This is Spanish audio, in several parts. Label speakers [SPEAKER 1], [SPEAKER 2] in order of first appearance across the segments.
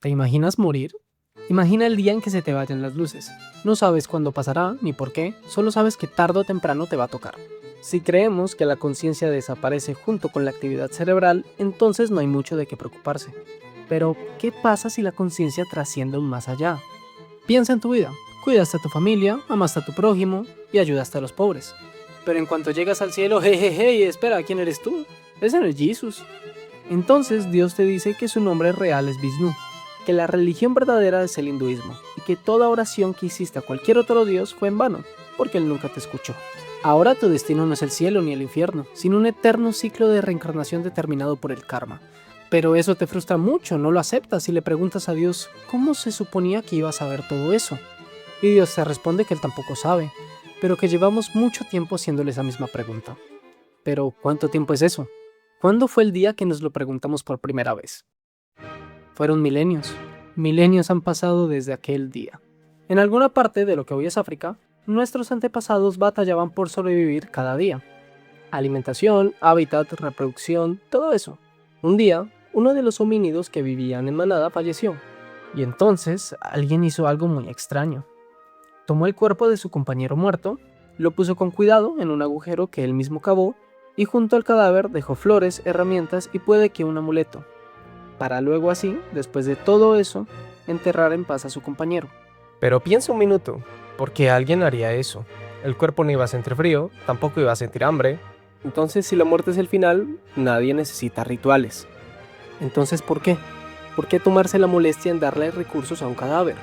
[SPEAKER 1] ¿Te imaginas morir? Imagina el día en que se te vayan las luces. No sabes cuándo pasará ni por qué, solo sabes que tarde o temprano te va a tocar. Si creemos que la conciencia desaparece junto con la actividad cerebral, entonces no hay mucho de qué preocuparse. Pero, ¿qué pasa si la conciencia trasciende aún más allá? Piensa en tu vida. Cuidaste a tu familia, amaste a tu prójimo y ayudaste a los pobres. Pero en cuanto llegas al cielo, jejeje, espera, ¿quién eres tú? Ese no es Jesús. Entonces Dios te dice que su nombre real es Vishnu, que la religión verdadera es el hinduismo y que toda oración que hiciste a cualquier otro dios fue en vano, porque él nunca te escuchó. Ahora tu destino no es el cielo ni el infierno, sino un eterno ciclo de reencarnación determinado por el karma. Pero eso te frustra mucho, no lo aceptas y le preguntas a Dios, ¿cómo se suponía que ibas a ver todo eso? Y Dios te responde que él tampoco sabe, pero que llevamos mucho tiempo haciéndole esa misma pregunta. Pero, ¿cuánto tiempo es eso? ¿Cuándo fue el día que nos lo preguntamos por primera vez? Fueron milenios. Milenios han pasado desde aquel día. En alguna parte de lo que hoy es África, nuestros antepasados batallaban por sobrevivir cada día. Alimentación, hábitat, reproducción, todo eso. Un día, uno de los homínidos que vivían en manada falleció. Y entonces alguien hizo algo muy extraño. Tomó el cuerpo de su compañero muerto, lo puso con cuidado en un agujero que él mismo cavó y junto al cadáver dejó flores, herramientas y puede que un amuleto, para luego así, después de todo eso, enterrar en paz a su compañero.
[SPEAKER 2] Pero piensa un minuto, ¿por qué alguien haría eso? El cuerpo no iba a sentir frío, tampoco iba a sentir hambre.
[SPEAKER 1] Entonces, si la muerte es el final, nadie necesita rituales. Entonces, ¿por qué? ¿Por qué tomarse la molestia en darle recursos a un cadáver?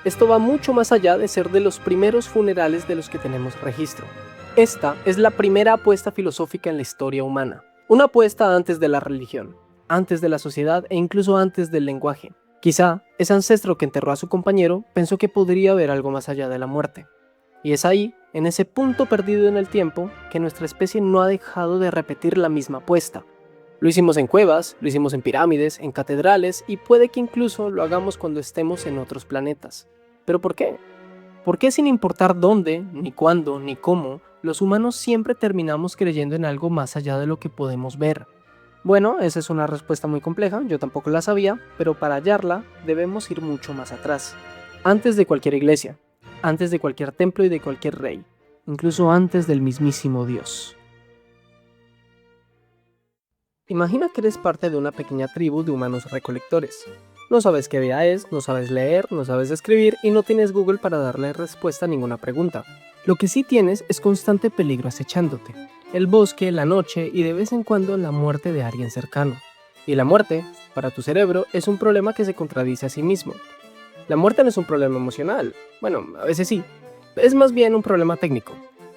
[SPEAKER 1] Esto va mucho más allá de ser de los primeros funerales de los que tenemos registro. Esta es la primera apuesta filosófica en la historia humana. Una apuesta antes de la religión, antes de la sociedad e incluso antes del lenguaje. Quizá ese ancestro que enterró a su compañero pensó que podría haber algo más allá de la muerte. Y es ahí, en ese punto perdido en el tiempo, que nuestra especie no ha dejado de repetir la misma apuesta. Lo hicimos en cuevas, lo hicimos en pirámides, en catedrales y puede que incluso lo hagamos cuando estemos en otros planetas. ¿Pero por qué? ¿Por qué sin importar dónde, ni cuándo, ni cómo, los humanos siempre terminamos creyendo en algo más allá de lo que podemos ver? Bueno, esa es una respuesta muy compleja, yo tampoco la sabía, pero para hallarla debemos ir mucho más atrás. Antes de cualquier iglesia, antes de cualquier templo y de cualquier rey, incluso antes del mismísimo Dios. Imagina que eres parte de una pequeña tribu de humanos recolectores. No sabes qué vida es, no sabes leer, no sabes escribir y no tienes Google para darle respuesta a ninguna pregunta. Lo que sí tienes es constante peligro acechándote. El bosque, la noche y de vez en cuando la muerte de alguien cercano. Y la muerte, para tu cerebro, es un problema que se contradice a sí mismo. La muerte no es un problema emocional. Bueno, a veces sí. Es más bien un problema técnico.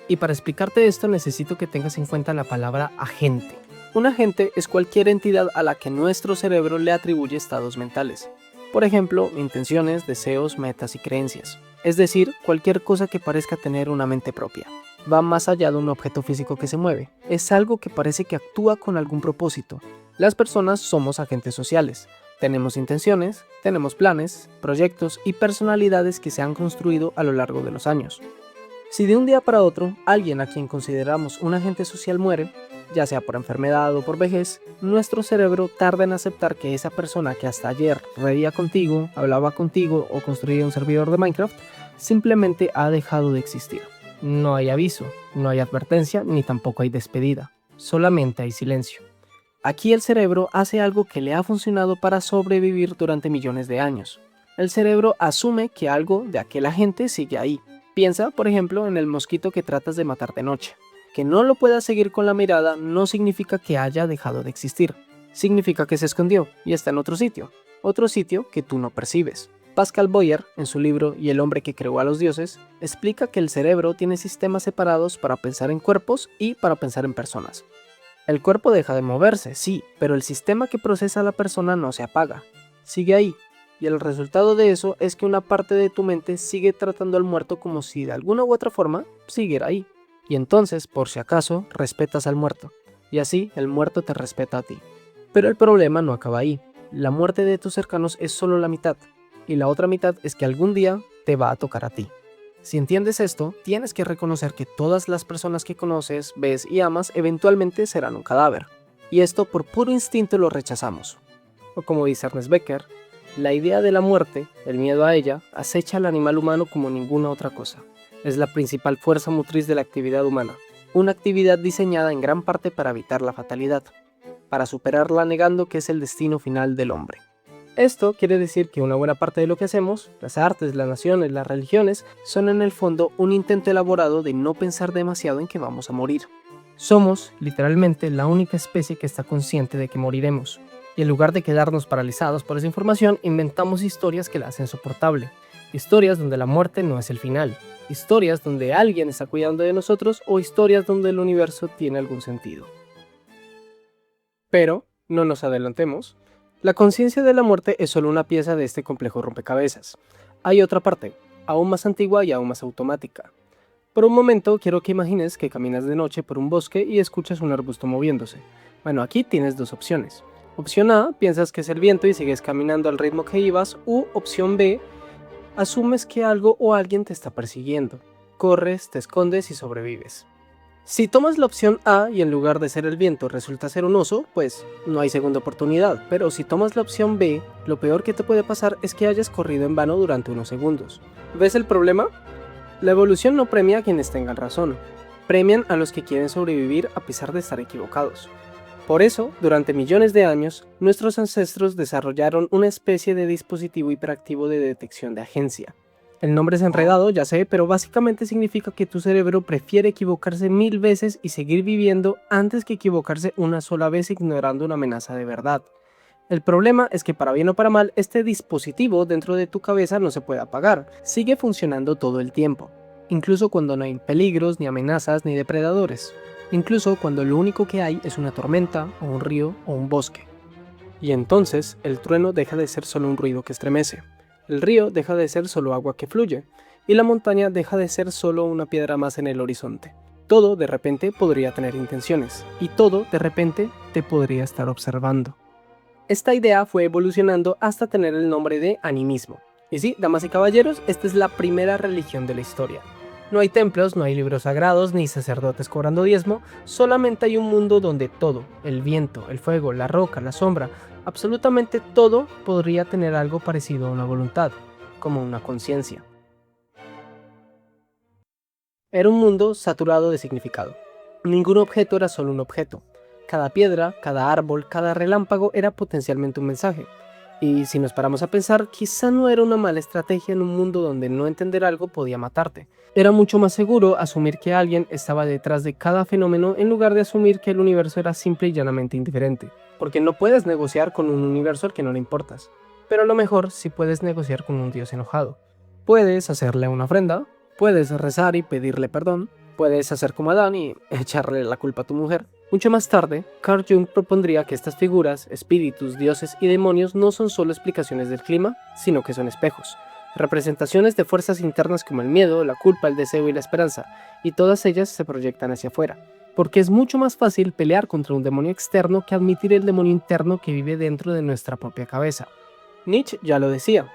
[SPEAKER 1] Y para explicarte esto necesito que tengas en cuenta la palabra agente. Un agente es cualquier entidad a la que nuestro cerebro le atribuye estados mentales. Por ejemplo, intenciones, deseos, metas y creencias. Es decir, cualquier cosa que parezca tener una mente propia. Va más allá de un objeto físico que se mueve. Es algo que parece que actúa con algún propósito. Las personas somos agentes sociales. Tenemos intenciones, tenemos planes, proyectos y personalidades que se han construido a lo largo de los años. Si de un día para otro alguien a quien consideramos un agente social muere, ya sea por enfermedad o por vejez, nuestro cerebro tarda en aceptar que esa persona que hasta ayer reía contigo, hablaba contigo o construía un servidor de Minecraft, simplemente ha dejado de existir. No hay aviso, no hay advertencia, ni tampoco hay despedida, solamente hay silencio. Aquí el cerebro hace algo que le ha funcionado para sobrevivir durante millones de años. El cerebro asume que algo de aquel agente sigue ahí. Piensa, por ejemplo, en el mosquito que tratas de matar de noche. Que no lo puedas seguir con la mirada no significa que haya dejado de existir. Significa que se escondió y está en otro sitio que tú no percibes. Pascal Boyer, en su libro Y el hombre que creó a los dioses, explica que el cerebro tiene sistemas separados para pensar en cuerpos y para pensar en personas. El cuerpo deja de moverse, sí, pero el sistema que procesa a la persona no se apaga. Sigue ahí. Y el resultado de eso es que una parte de tu mente sigue tratando al muerto como si de alguna u otra forma siguiera ahí. Y entonces, por si acaso, respetas al muerto. Y así, el muerto te respeta a ti. Pero el problema no acaba ahí. La muerte de tus cercanos es solo la mitad. Y la otra mitad es que algún día te va a tocar a ti. Si entiendes esto, tienes que reconocer que todas las personas que conoces, ves y amas eventualmente serán un cadáver. Y esto por puro instinto lo rechazamos. O como dice Ernest Becker, La idea de la muerte, el miedo a ella, acecha al animal humano como ninguna otra cosa. Es la principal fuerza motriz de la actividad humana, una actividad diseñada en gran parte para evitar la fatalidad, para superarla negando que es el destino final del hombre. Esto quiere decir que una buena parte de lo que hacemos, las artes, las naciones, las religiones, son en el fondo un intento elaborado de no pensar demasiado en que vamos a morir. Somos, literalmente, la única especie que está consciente de que moriremos. Y en lugar de quedarnos paralizados por esa información, inventamos historias que la hacen soportable. Historias donde la muerte no es el final. Historias donde alguien está cuidando de nosotros o historias donde el universo tiene algún sentido. Pero, no nos adelantemos. La conciencia de la muerte es solo una pieza de este complejo rompecabezas. Hay otra parte, aún más antigua y aún más automática. Por un momento quiero que imagines que caminas de noche por un bosque y escuchas un arbusto moviéndose. Bueno, aquí tienes dos opciones. Opción A, piensas que es el viento y sigues caminando al ritmo que ibas, u opción B, asumes que algo o alguien te está persiguiendo. Corres, te escondes y sobrevives. Si tomas la opción A y en lugar de ser el viento resulta ser un oso, pues no hay segunda oportunidad, pero si tomas la opción B, lo peor que te puede pasar es que hayas corrido en vano durante unos segundos. ¿Ves el problema? La evolución no premia a quienes tengan razón, premian a los que quieren sobrevivir a pesar de estar equivocados. Por eso, durante millones de años, nuestros ancestros desarrollaron una especie de dispositivo hiperactivo de detección de agencia. El nombre es enredado, ya sé, pero básicamente significa que tu cerebro prefiere equivocarse 1000 veces y seguir viviendo antes que equivocarse una sola vez ignorando una amenaza de verdad. El problema es que para bien o para mal, este dispositivo dentro de tu cabeza no se puede apagar, sigue funcionando todo el tiempo, incluso cuando no hay peligros, ni amenazas, ni depredadores, incluso cuando lo único que hay es una tormenta, o un río, o un bosque. Y entonces, el trueno deja de ser solo un ruido que estremece. El río deja de ser solo agua que fluye, y la montaña deja de ser solo una piedra más en el horizonte. Todo de repente podría tener intenciones, y todo de repente te podría estar observando. Esta idea fue evolucionando hasta tener el nombre de animismo. Y sí, damas y caballeros, esta es la primera religión de la historia. No hay templos, no hay libros sagrados, ni sacerdotes cobrando diezmo, solamente hay un mundo donde todo, el viento, el fuego, la roca, la sombra, absolutamente todo podría tener algo parecido a una voluntad, como una conciencia. Era un mundo saturado de significado. Ningún objeto era solo un objeto. Cada piedra, cada árbol, cada relámpago era potencialmente un mensaje. Y si nos paramos a pensar, quizá no era una mala estrategia en un mundo donde no entender algo podía matarte. Era mucho más seguro asumir que alguien estaba detrás de cada fenómeno en lugar de asumir que el universo era simple y llanamente indiferente. Porque no puedes negociar con un universo al que no le importas. Pero a lo mejor sí puedes negociar con un dios enojado. Puedes hacerle una ofrenda, puedes rezar y pedirle perdón, puedes hacer como Adán y echarle la culpa a tu mujer. Mucho más tarde, Carl Jung propondría que estas figuras, espíritus, dioses y demonios no son solo explicaciones del clima, sino que son espejos, representaciones de fuerzas internas como el miedo, la culpa, el deseo y la esperanza, y todas ellas se proyectan hacia afuera, porque es mucho más fácil pelear contra un demonio externo que admitir el demonio interno que vive dentro de nuestra propia cabeza. Nietzsche ya lo decía.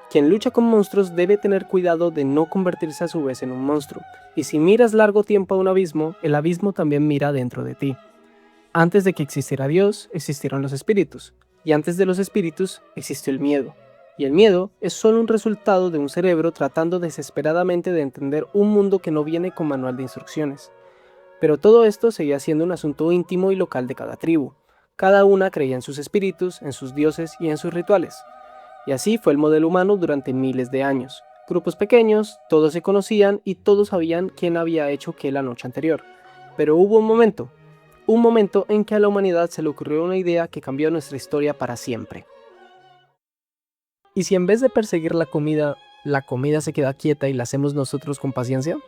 [SPEAKER 1] Quien lucha con monstruos debe tener cuidado de no convertirse a su vez en un monstruo, y si miras largo tiempo a un abismo, el abismo también mira dentro de ti. Antes de que existiera Dios, existieron los espíritus, y antes de los espíritus existió el miedo. Y el miedo es solo un resultado de un cerebro tratando desesperadamente de entender un mundo que no viene con manual de instrucciones. Pero todo esto seguía siendo un asunto íntimo y local de cada tribu. Cada una creía en sus espíritus, en sus dioses y en sus rituales. Y así fue el modelo humano durante miles de años. Grupos pequeños, todos se conocían y todos sabían quién había hecho qué la noche anterior. Pero hubo un momento en que a la humanidad se le ocurrió una idea que cambió nuestra historia para siempre. ¿Y si en vez de perseguir la comida se queda quieta y la hacemos nosotros con paciencia?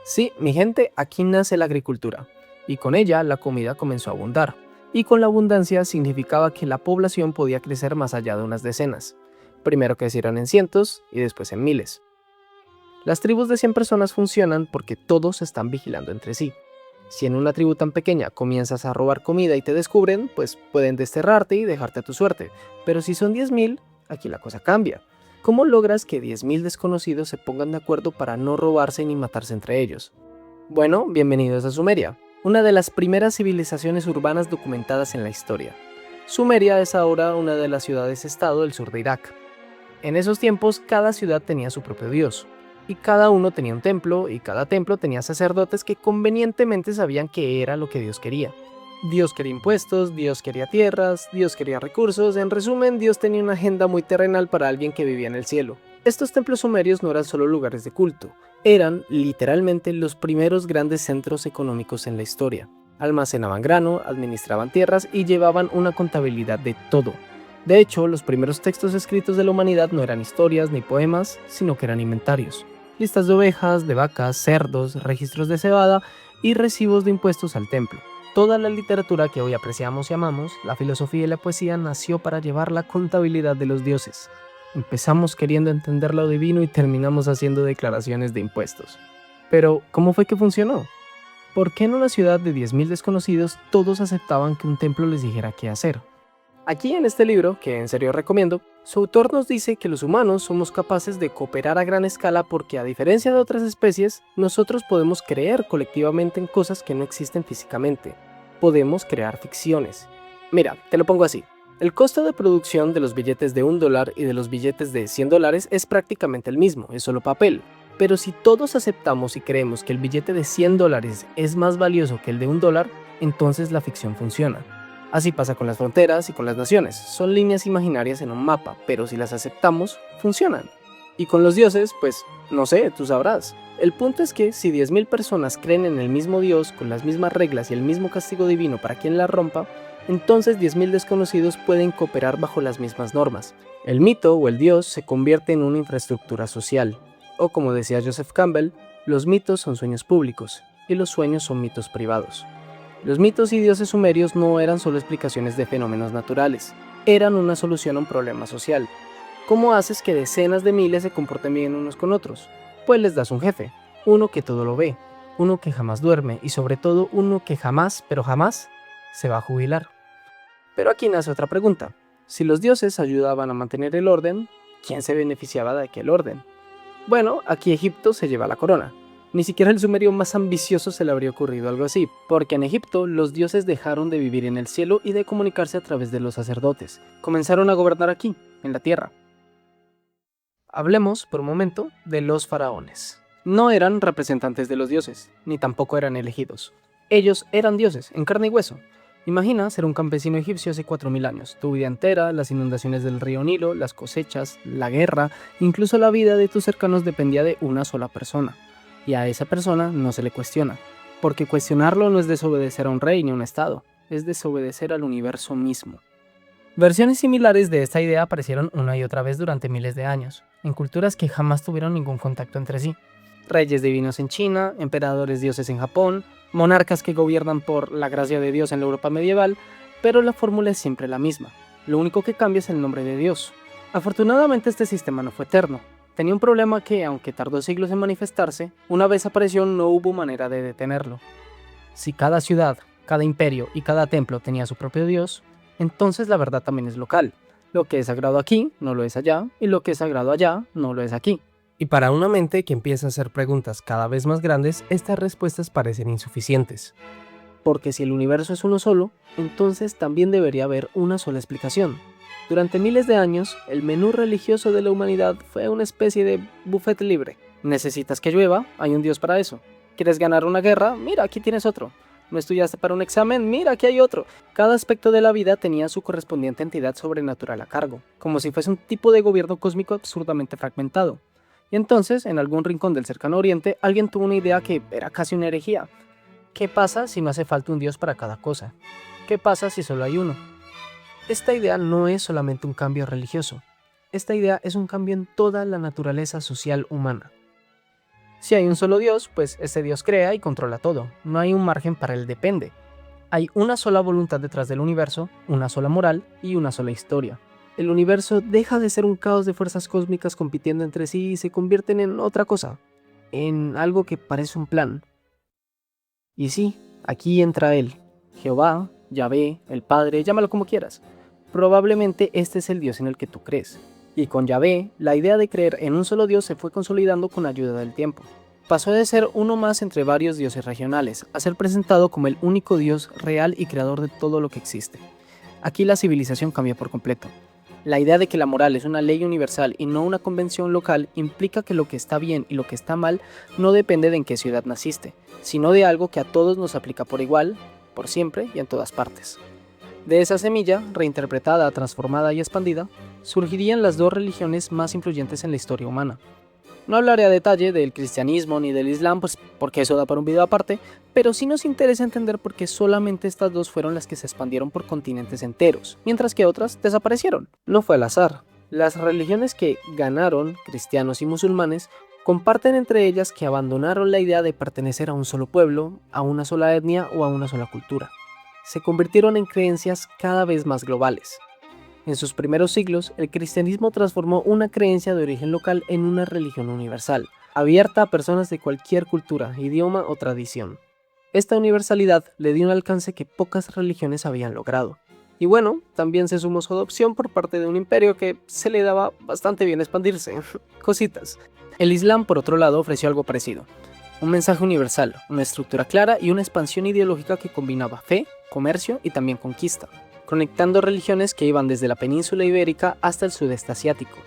[SPEAKER 1] Sí, mi gente, aquí nace la agricultura. Y con ella la comida comenzó a abundar. Y con la abundancia significaba que la población podía crecer más allá de unas decenas. Primero crecieron en cientos y después en miles. Las tribus de 100 personas funcionan porque todos están vigilando entre sí. Si en una tribu tan pequeña comienzas a robar comida y te descubren, pues pueden desterrarte y dejarte a tu suerte. Pero si son 10.000, aquí la cosa cambia. ¿Cómo logras que 10.000 desconocidos se pongan de acuerdo para no robarse ni matarse entre ellos? Bueno, bienvenidos a Sumeria, una de las primeras civilizaciones urbanas documentadas en la historia. Sumeria es ahora una de las ciudades-estado del sur de Irak. En esos tiempos, cada ciudad tenía su propio dios, y cada uno tenía un templo, y cada templo tenía sacerdotes que convenientemente sabían qué era lo que Dios quería. Dios quería impuestos, Dios quería tierras, Dios quería recursos, en resumen, Dios tenía una agenda muy terrenal para alguien que vivía en el cielo. Estos templos sumerios no eran solo lugares de culto, eran literalmente los primeros grandes centros económicos en la historia. Almacenaban grano, administraban tierras y llevaban una contabilidad de todo. De hecho, los primeros textos escritos de la humanidad no eran historias ni poemas, sino que eran inventarios. Listas de ovejas, de vacas, cerdos, registros de cebada y recibos de impuestos al templo. Toda la literatura que hoy apreciamos y amamos, la filosofía y la poesía nació para llevar la contabilidad de los dioses. Empezamos queriendo entender lo divino y terminamos haciendo declaraciones de impuestos. Pero, ¿cómo fue que funcionó? ¿Por qué en una ciudad de 10.000 desconocidos todos aceptaban que un templo les dijera qué hacer? Aquí en este libro, que en serio recomiendo, su autor nos dice que los humanos somos capaces de cooperar a gran escala porque a diferencia de otras especies, nosotros podemos creer colectivamente en cosas que no existen físicamente. Podemos crear ficciones. Mira, te lo pongo así. El costo de producción de los billetes de $1 y de los billetes de $100 es prácticamente el mismo, es solo papel. Pero si todos aceptamos y creemos que el billete de $100 es más valioso que el de $1, entonces la ficción funciona. Así pasa con las fronteras y con las naciones. Son líneas imaginarias en un mapa, pero si las aceptamos, funcionan. Y con los dioses, pues, no sé, tú sabrás. El punto es que si 10.000 personas creen en el mismo Dios, con las mismas reglas y el mismo castigo divino para quien la rompa, entonces 10.000 desconocidos pueden cooperar bajo las mismas normas. El mito o el dios se convierte en una infraestructura social. O como decía Joseph Campbell, los mitos son sueños públicos y los sueños son mitos privados. Los mitos y dioses sumerios no eran solo explicaciones de fenómenos naturales, eran una solución a un problema social. ¿Cómo haces que decenas de miles se comporten bien unos con otros? Pues les das un jefe, uno que todo lo ve, uno que jamás duerme y sobre todo uno que jamás, pero jamás, se va a jubilar. Pero aquí nace otra pregunta. Si los dioses ayudaban a mantener el orden, ¿quién se beneficiaba de aquel orden? Bueno, aquí Egipto se lleva la corona. Ni siquiera el sumerio más ambicioso se le habría ocurrido algo así, porque en Egipto los dioses dejaron de vivir en el cielo y de comunicarse a través de los sacerdotes. Comenzaron a gobernar aquí, en la tierra. Hablemos, por un momento, de los faraones. No eran representantes de los dioses, ni tampoco eran elegidos. Ellos eran dioses, en carne y hueso. Imagina ser un campesino egipcio hace 4.000 años. Tu vida entera, las inundaciones del río Nilo, las cosechas, la guerra, incluso la vida de tus cercanos dependía de una sola persona. Y a esa persona no se le cuestiona, porque cuestionarlo no es desobedecer a un rey ni a un estado, es desobedecer al universo mismo. Versiones similares de esta idea aparecieron una y otra vez durante miles de años, en culturas que jamás tuvieron ningún contacto entre sí. Reyes divinos en China, emperadores dioses en Japón, monarcas que gobiernan por la gracia de Dios en la Europa medieval, pero la fórmula es siempre la misma. Lo único que cambia es el nombre de Dios. Afortunadamente este sistema no fue eterno. Tenía un problema que, aunque tardó siglos en manifestarse, una vez apareció no hubo manera de detenerlo. Si cada ciudad, cada imperio y cada templo tenía su propio dios, entonces la verdad también es local. Lo que es sagrado aquí no lo es allá, y lo que es sagrado allá no lo es aquí.
[SPEAKER 2] Y para una mente que empieza a hacer preguntas cada vez más grandes, estas respuestas parecen insuficientes.
[SPEAKER 1] Porque si el universo es uno solo, entonces también debería haber una sola explicación. Durante miles de años, el menú religioso de la humanidad fue una especie de buffet libre. ¿Necesitas que llueva? Hay un dios para eso. ¿Quieres ganar una guerra? Mira, aquí tienes otro. ¿No estudiaste para un examen? Mira, aquí hay otro. Cada aspecto de la vida tenía su correspondiente entidad sobrenatural a cargo, como si fuese un tipo de gobierno cósmico absurdamente fragmentado. Y entonces, en algún rincón del cercano oriente, alguien tuvo una idea que era casi una herejía. ¿Qué pasa si no hace falta un dios para cada cosa? ¿Qué pasa si solo hay uno? Esta idea no es solamente un cambio religioso. Esta idea es un cambio en toda la naturaleza social humana. Si hay un solo Dios, pues ese Dios crea y controla todo. No hay un margen para el depende. Hay una sola voluntad detrás del universo, una sola moral y una sola historia. El universo deja de ser un caos de fuerzas cósmicas compitiendo entre sí y se convierten en otra cosa, en algo que parece un plan. Y sí, aquí entra él, Jehová, Yahvé, el Padre, llámalo como quieras. Probablemente este es el Dios en el que tú crees. Y con Yahvé, la idea de creer en un solo Dios se fue consolidando con ayuda del tiempo. Pasó de ser uno más entre varios dioses regionales, a ser presentado como el único Dios real y creador de todo lo que existe. Aquí la civilización cambia por completo. La idea de que la moral es una ley universal y no una convención local implica que lo que está bien y lo que está mal no depende de en qué ciudad naciste, sino de algo que a todos nos aplica por igual, por siempre y en todas partes. De esa semilla, reinterpretada, transformada y expandida, surgirían las dos religiones más influyentes en la historia humana. No hablaré a detalle del cristianismo ni del islam, pues porque eso da para un video aparte, pero sí nos interesa entender por qué solamente estas dos fueron las que se expandieron por continentes enteros, mientras que otras desaparecieron. No fue al azar. Las religiones que ganaron, cristianos y musulmanes, comparten entre ellas que abandonaron la idea de pertenecer a un solo pueblo, a una sola etnia o a una sola cultura. Se convirtieron en creencias cada vez más globales. En sus primeros siglos, el cristianismo transformó una creencia de origen local en una religión universal, abierta a personas de cualquier cultura, idioma o tradición. Esta universalidad le dio un alcance que pocas religiones habían logrado. Y bueno, también se sumó su adopción por parte de un imperio que se le daba bastante bien expandirse. Cositas. El Islam, por otro lado, ofreció algo parecido. Un mensaje universal, una estructura clara y una expansión ideológica que combinaba fe, comercio y también conquista, conectando religiones que iban desde la península ibérica hasta el sudeste asiático.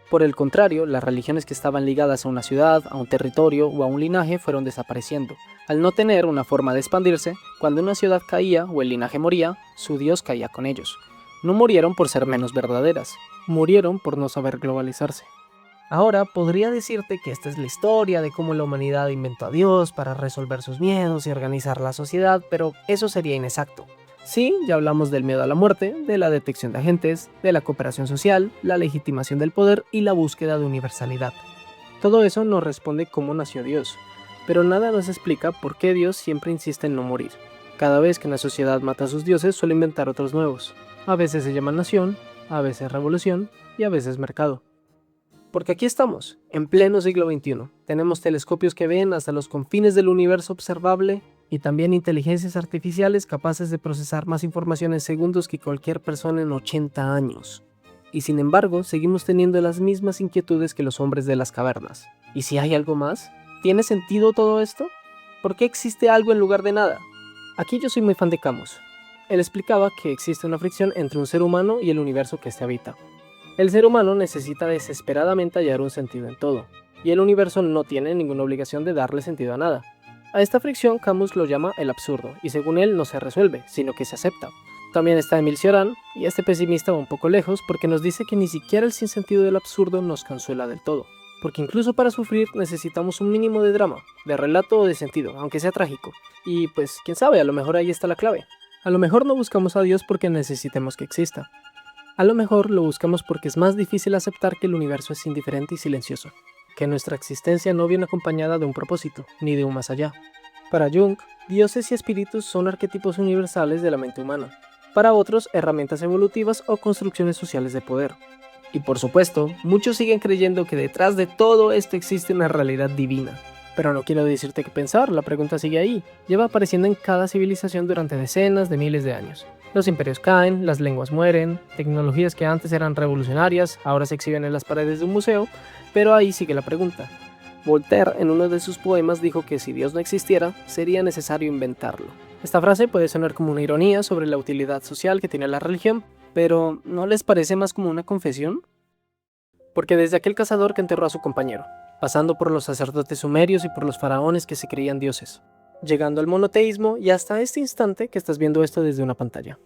[SPEAKER 1] Por el contrario, las religiones que estaban ligadas a una ciudad, a un territorio o a un linaje fueron desapareciendo. Al no tener una forma de expandirse, cuando una ciudad caía o el linaje moría, su dios caía con ellos. No murieron por ser menos verdaderas, murieron por no saber globalizarse. Ahora podría decirte que esta es la historia de cómo la humanidad inventó a Dios para resolver sus miedos y organizar la sociedad, pero eso sería inexacto. Sí, ya hablamos del miedo a la muerte, de la detección de agentes, de la cooperación social, la legitimación del poder y la búsqueda de universalidad. Todo eso nos responde cómo nació Dios, pero nada nos explica por qué Dios siempre insiste en no morir. Cada vez que una sociedad mata a sus dioses suele inventar otros nuevos. A veces se llama nación, a veces revolución y a veces mercado. Porque aquí estamos, en pleno siglo XXI. Tenemos telescopios que ven hasta los confines del universo observable y también inteligencias artificiales capaces de procesar más información en segundos que cualquier persona en 80 años. Y sin embargo, seguimos teniendo las mismas inquietudes que los hombres de las cavernas. ¿Y si hay algo más? ¿Tiene sentido todo esto? ¿Por qué existe algo en lugar de nada? Aquí yo soy muy fan de Camus. Él explicaba que existe una fricción entre un ser humano y el universo que éste habita. El ser humano necesita desesperadamente hallar un sentido en todo, y el universo no tiene ninguna obligación de darle sentido a nada. A esta fricción Camus lo llama el absurdo, y según él no se resuelve, sino que se acepta. También está Émile Cioran, y este pesimista va un poco lejos porque nos dice que ni siquiera el sinsentido del absurdo nos consuela del todo, porque incluso para sufrir necesitamos un mínimo de drama, de relato o de sentido, aunque sea trágico. Y pues, quién sabe, a lo mejor ahí está la clave. A lo mejor no buscamos a Dios porque necesitemos que exista. A lo mejor lo buscamos porque es más difícil aceptar que el universo es indiferente y silencioso, que nuestra existencia no viene acompañada de un propósito, ni de un más allá. Para Jung, dioses y espíritus son arquetipos universales de la mente humana, para otros herramientas evolutivas o construcciones sociales de poder. Y por supuesto, muchos siguen creyendo que detrás de todo esto existe una realidad divina. Pero no quiero decirte qué pensar, la pregunta sigue ahí. Lleva apareciendo en cada civilización durante decenas de miles de años. Los imperios caen, las lenguas mueren, tecnologías que antes eran revolucionarias ahora se exhiben en las paredes de un museo, pero ahí sigue la pregunta. Voltaire en uno de sus poemas dijo que si Dios no existiera, sería necesario inventarlo. Esta frase puede sonar como una ironía sobre la utilidad social que tiene la religión, pero ¿no les parece más como una confesión? Porque desde aquel cazador que enterró a su compañero, pasando por los sacerdotes sumerios y por los faraones que se creían dioses, llegando al monoteísmo y hasta este instante que estás viendo esto desde una pantalla.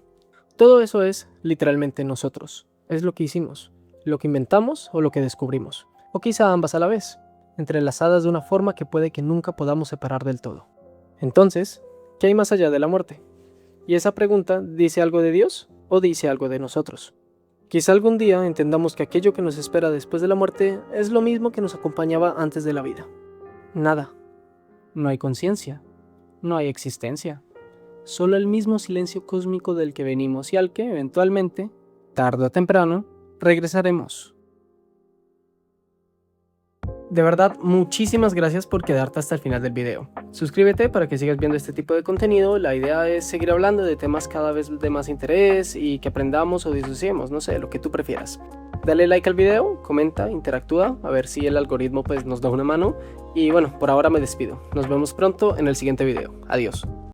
[SPEAKER 1] Todo eso es literalmente nosotros, es lo que hicimos, lo que inventamos o lo que descubrimos, o quizá ambas a la vez, entrelazadas de una forma que puede que nunca podamos separar del todo. Entonces, ¿qué hay más allá de la muerte? ¿Y esa pregunta dice algo de Dios o dice algo de nosotros? Quizá algún día entendamos que aquello que nos espera después de la muerte es lo mismo que nos acompañaba antes de la vida. Nada. No hay conciencia. No hay existencia. Solo el mismo silencio cósmico del que venimos y al que, eventualmente, tarde o temprano, regresaremos. De verdad, muchísimas gracias por quedarte hasta el final del video. Suscríbete para que sigas viendo este tipo de contenido. La idea es seguir hablando de temas cada vez de más interés y que aprendamos o disociemos, no sé, lo que tú prefieras. Dale like al video, comenta, interactúa, a ver si el algoritmo pues nos da una mano. Y bueno, por ahora me despido. Nos vemos pronto en el siguiente video. Adiós.